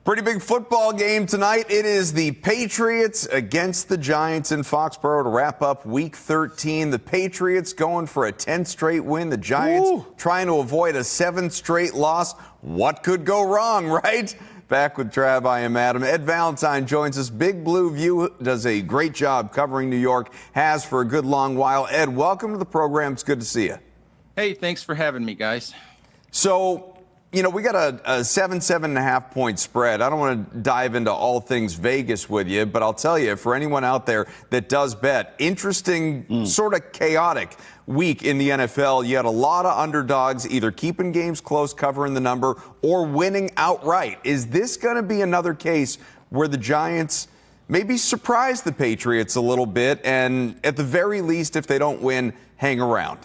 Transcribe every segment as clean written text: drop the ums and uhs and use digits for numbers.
Pretty big football game tonight. It is the Patriots against the Giants in Foxborough to wrap up Week 13. The Patriots going for a 10th straight win. The Giants trying to avoid a 7th straight loss. What could go wrong, right? Back with Trav, I am Adam. Ed Valentine joins us. Big Blue View does a great job covering New York, has for a good long while. Ed, welcome to the program. It's good to see you. Hey, thanks for having me, guys. So, you know, we got a 7.5 point spread. I don't want to dive into all things Vegas with you, but I'll tell you, for anyone out there that does bet, interesting, sort of chaotic week in the NFL. You had a lot of underdogs either keeping games close, covering the number, or winning outright. Is this going to be another case where the Giants maybe surprise the Patriots a little bit and, at the very least, if they don't win, hang around?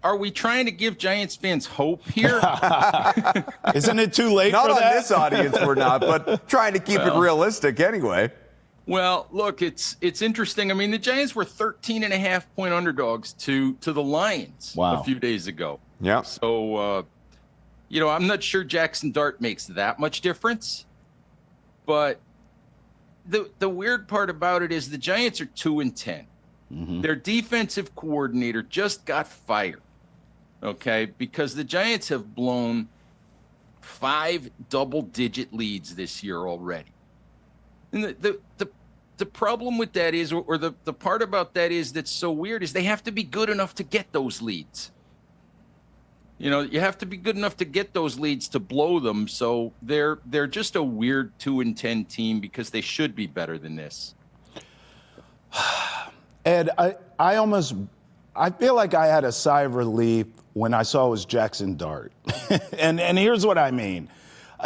Are we trying to give Giants fans hope here? Isn't it too late not for that? Not on this audience, we're not, but trying to keep it realistic anyway. Well, look, it's interesting. I mean, the Giants were 13.5-point underdogs to the Lions a few days ago. Yeah. So, you know, I'm not sure Jackson Dart makes that much difference. But the weird part about it is the Giants are 2-10. Their defensive coordinator just got fired, okay, because the Giants have blown 5 double-digit leads this year already. And the problem with that is, or the part about that is that's so weird, is they have to be good enough to get those leads. You know, you have to be good enough to get those leads to blow them, so they're just a weird 2-10 team because they should be better than this. Ed, I feel like I had a sigh of relief when I saw it was Jackson Dart. and here's what I mean.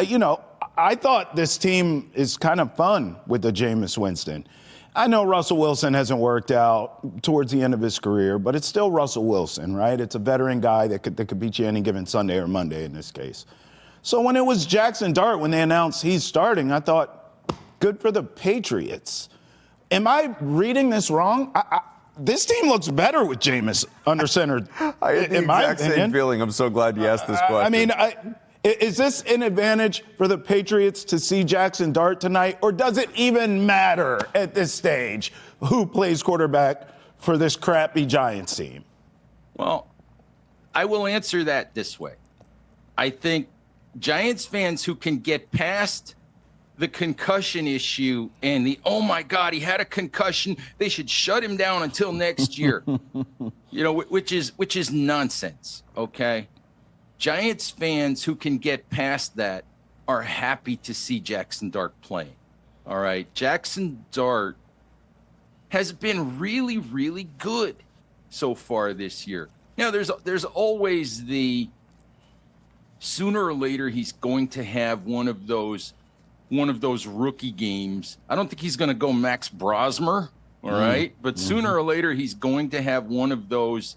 You know, I thought this team is kind of fun with the Jameis Winston. I know Russell Wilson hasn't worked out towards the end of his career, but it's still Russell Wilson, right? It's a veteran guy that could beat you any given Sunday or Monday in this case. So when it was Jackson Dart, when they announced he's starting, I thought, good for the Patriots. Am I reading this wrong? This team looks better with Jameis under center. I had the exact same feeling. I'm so glad you asked this question. I mean, is this an advantage for the Patriots to see Jackson Dart tonight, or does it even matter at this stage who plays quarterback for this crappy Giants team? Well, I will answer that this way. I think Giants fans who can get past the concussion issue and the, oh my God, he had a concussion, they should shut him down until next year, you know, which is nonsense, okay? Giants fans who can get past that are happy to see Jackson Dart playing, all right? Jackson Dart has been really, really good so far this year. Now, there's always the sooner or later he's going to have one of those rookie games. I don't think he's going to go Max Brosmer, all right? But sooner or later, he's going to have one of those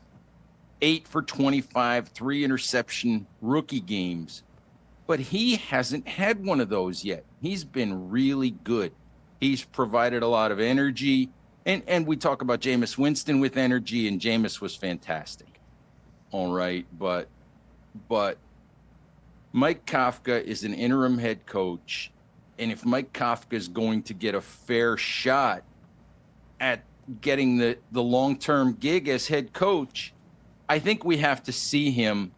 8 for 25, 3 interception rookie games. But he hasn't had one of those yet. He's been really good. He's provided a lot of energy. And we talk about Jameis Winston with energy, and Jameis was fantastic. All right, but Mike Kafka is an interim head coach. And if Mike Kafka is going to get a fair shot at getting the long-term gig as head coach, I think we have to see him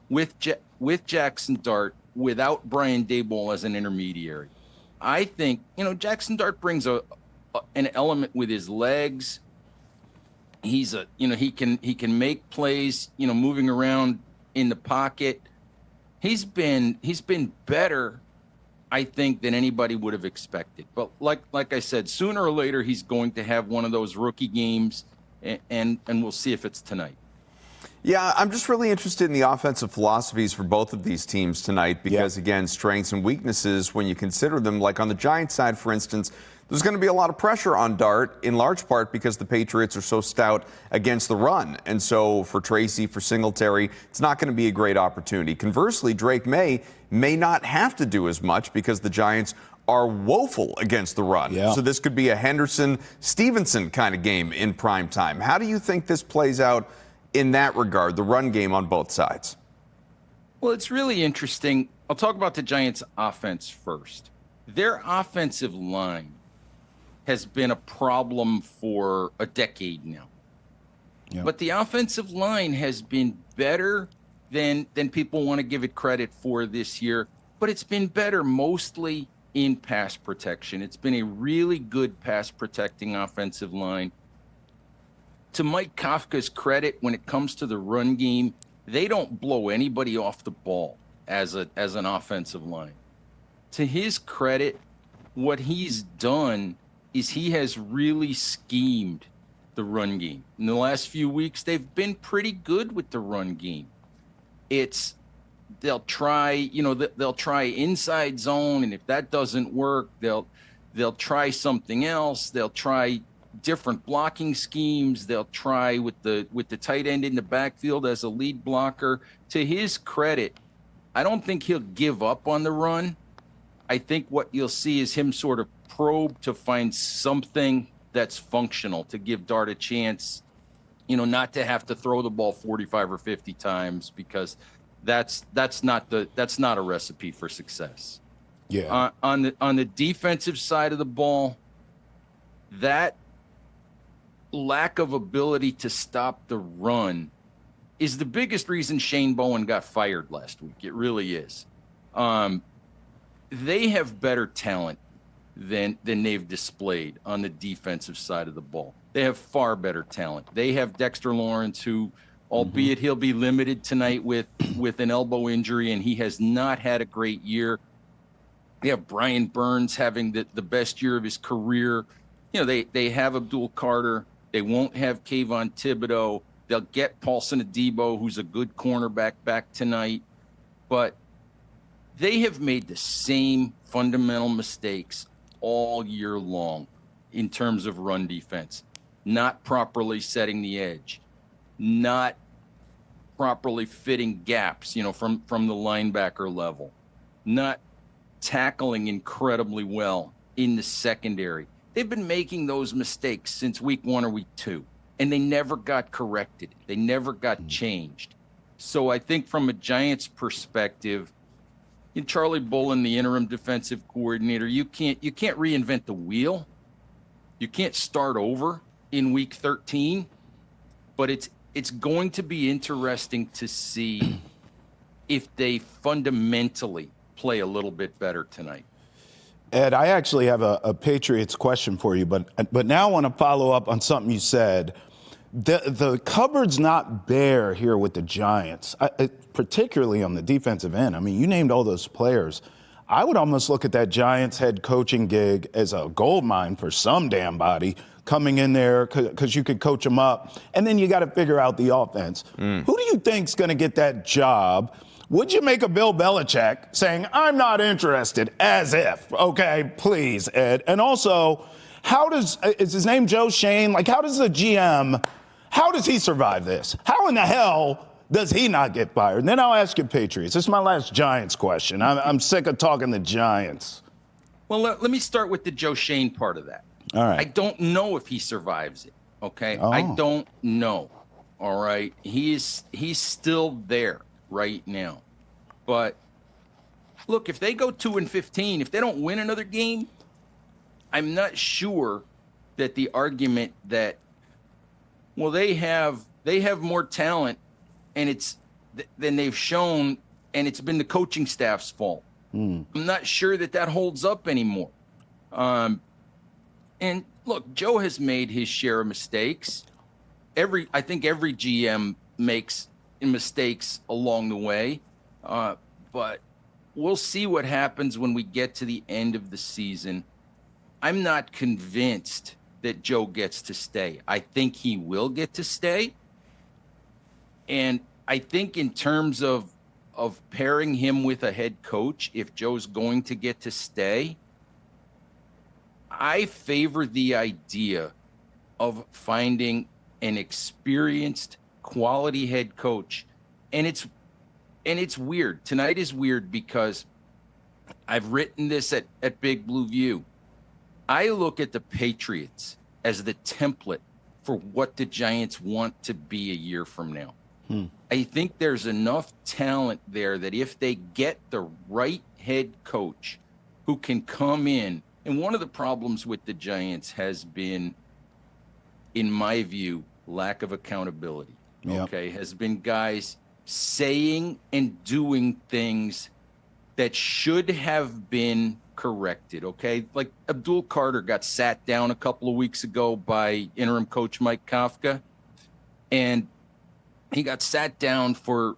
with Jackson Dart without Brian Daboll as an intermediary. I think, you know, Jackson Dart brings an element with his legs. He's he can make plays, you know, moving around in the pocket. He's been better, I think, than anybody would have expected. But like I said, sooner or later, he's going to have one of those rookie games, and we'll see if it's tonight. Yeah, I'm just really interested in the offensive philosophies for both of these teams tonight because, again, strengths and weaknesses, when you consider them, like on the Giants side, for instance, there's going to be a lot of pressure on Dart, in large part because the Patriots are so stout against the run. And so for Tracy, for Singletary, it's not going to be a great opportunity. Conversely, Drake Maye may not have to do as much because the Giants are woeful against the run. So this could be a Henderson-Stevenson kind of game in prime time. How do you think this plays out in that regard, the run game on both sides? Well, it's really interesting. I'll talk about the Giants' offense first. their offensive line has been a problem for a decade now. Yep. But the offensive line has been better than people want to give it credit for this year, but it's been better mostly in pass protection. It's been a really good pass protecting offensive line. To Mike Kafka's credit, when it comes to the run game, they don't blow anybody off the ball as an offensive line. To his credit, what he's done is he has really schemed the run game. In the last few weeks, they've been pretty good with the run game. They'll try inside zone, and if that doesn't work, they'll try something else. They'll try different blocking schemes. They'll try with the tight end in the backfield as a lead blocker. To his credit, I don't think he'll give up on the run. I think what you'll see is him sort of probe to find something that's functional, to give Dart a chance, not to have to throw the ball 45 or 50 times, because that's not a recipe for success. Yeah. On the defensive side of the ball, that lack of ability to stop the run is the biggest reason Shane Bowen got fired last week. It really is. They have better talent than they've displayed on the defensive side of the ball. They have far better talent. They have Dexter Lawrence, who, albeit he'll be limited tonight with an elbow injury, and he has not had a great year. They have Brian Burns having the best year of his career. They have Abdul Carter. They won't have Kayvon Thibodeau. They'll get Paulson Adebo, who's a good cornerback, back tonight. But they have made the same fundamental mistakes all year long in terms of run defense. Not properly setting the edge, not properly fitting gaps, from the linebacker level, not tackling incredibly well in the secondary. They've been making those mistakes since week 1 or week 2, and they never got corrected. They never got changed. So I think from a Giants perspective, Charlie Bullen, the interim defensive coordinator, you can't reinvent the wheel. You can't start over in week 13, but it's going to be interesting to see if they fundamentally play a little bit better tonight. Ed, I actually have a Patriots question for you, but now I want to follow up on something you said. The cupboard's not bare here with the Giants, particularly on the defensive end. I mean, you named all those players. I would almost look at that Giants head coaching gig as a gold mine for some damn body coming in there, because you could coach them up, and then you got to figure out the offense. Who do you think's going to get that job? Would you make a Bill Belichick saying, I'm not interested, as if? Okay, please, Ed. And also, is his name Joe Shane? Like, how does the GM, how does he survive this? How in the hell does he not get fired? And then I'll ask you Patriots. This is my last Giants question. I'm sick of talking the Giants. Well, let me start with the Joe Shane part of that. All right. I don't know if he survives it, okay? Oh. I don't know, all right? He's still there right now. But, look, if they go 2-15, if they don't win another game, I'm not sure that the argument that, well, they have more talent and than they've shown, and it's been the coaching staff's fault. I'm not sure that holds up anymore. And look, Joe has made his share of mistakes. I think every GM makes mistakes along the way. But we'll see what happens when we get to the end of the season. I'm not convinced that Joe gets to stay. I think he will get to stay. And I think in terms of pairing him with a head coach, if Joe's going to get to stay, I favor the idea of finding an experienced, quality head coach. And it's weird. Tonight is weird because I've written this at Big Blue View. I look at the Patriots as the template for what the Giants want to be a year from now. I think there's enough talent there that if they get the right head coach who can come in. And one of the problems with the Giants has been, in my view, lack of accountability. Yep. Okay, has been guys saying and doing things that should have been corrected. Okay, like Abdul Carter got sat down a couple of weeks ago by interim coach Mike Kafka, and he got sat down for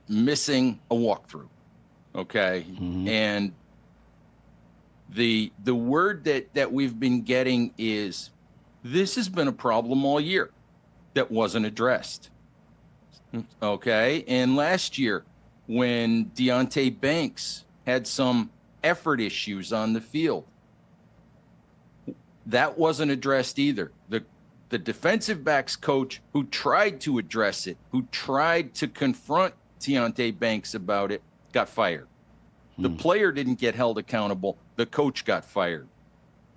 missing a walkthrough. Okay, and the word that we've been getting is this has been a problem all year that wasn't addressed. Okay, and last year when Deontay Banks had some effort issues on the field, that wasn't addressed either. The defensive backs coach who tried to address it, who tried to confront Deontay Banks about it, got fired. The player didn't get held accountable. The coach got fired.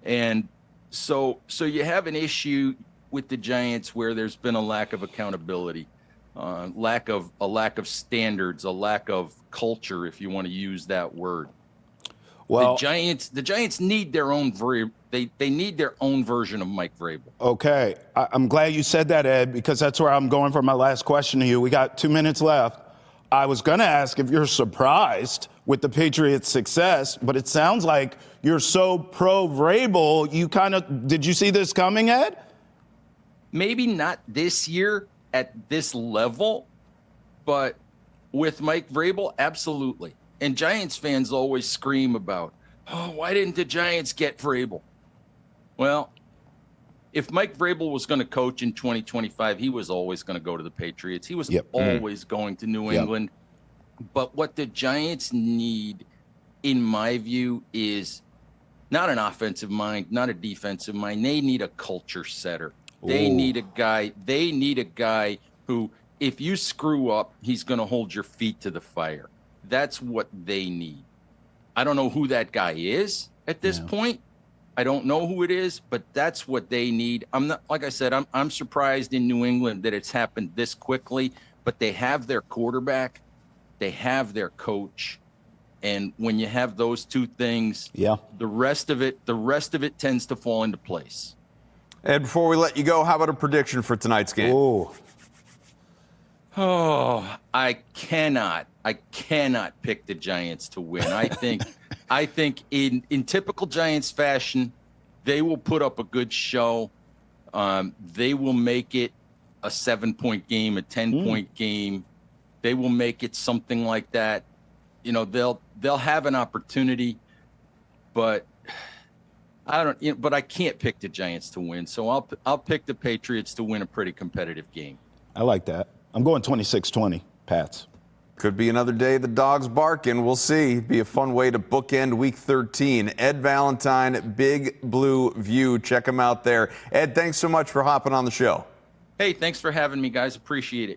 And so you have an issue with the Giants where there's been a lack of accountability, a lack of standards, a lack of culture, if you want to use that word. Well, the Giants need their own they need their own version of Mike Vrabel. Okay, I'm glad you said that, Ed, because that's where I'm going for my last question to you. We got 2 minutes left. I was going to ask if you're surprised with the Patriots' success, but it sounds like you're so pro Vrabel. Did you see this coming, Ed? Maybe not this year at this level, but with Mike Vrabel, absolutely. And Giants fans always scream about, oh, why didn't the Giants get Vrabel? Well, if Mike Vrabel was going to coach in 2025, he was always going to go to the Patriots. He was always going to New England. But what the Giants need, in my view, is not an offensive mind, not a defensive mind. They need a culture setter. They need a guy who, if you screw up, he's going to hold your feet to the fire. That's what they need. I don't know who that guy is at this point. I don't know who it is, but that's what they need. I'm not, like I said, I'm surprised in New England that it's happened this quickly, but they have their quarterback, they have their coach. And when you have those two things, the rest of it tends to fall into place. Ed, before we let you go, how about a prediction for tonight's game? Oh, I cannot pick the Giants to win. I think in typical Giants fashion, they will put up a good show. They will make it a 7-point game, a 10-point game. They will make it something like that. You know, they'll have an opportunity, but but I can't pick the Giants to win. So I'll pick the Patriots to win a pretty competitive game. I like that. I'm going 26-20, Pats. Could be another day the dogs barking. We'll see. Be a fun way to bookend Week 13. Ed Valentine, Big Blue View. Check him out there. Ed, thanks so much for hopping on the show. Hey, thanks for having me, guys. Appreciate it.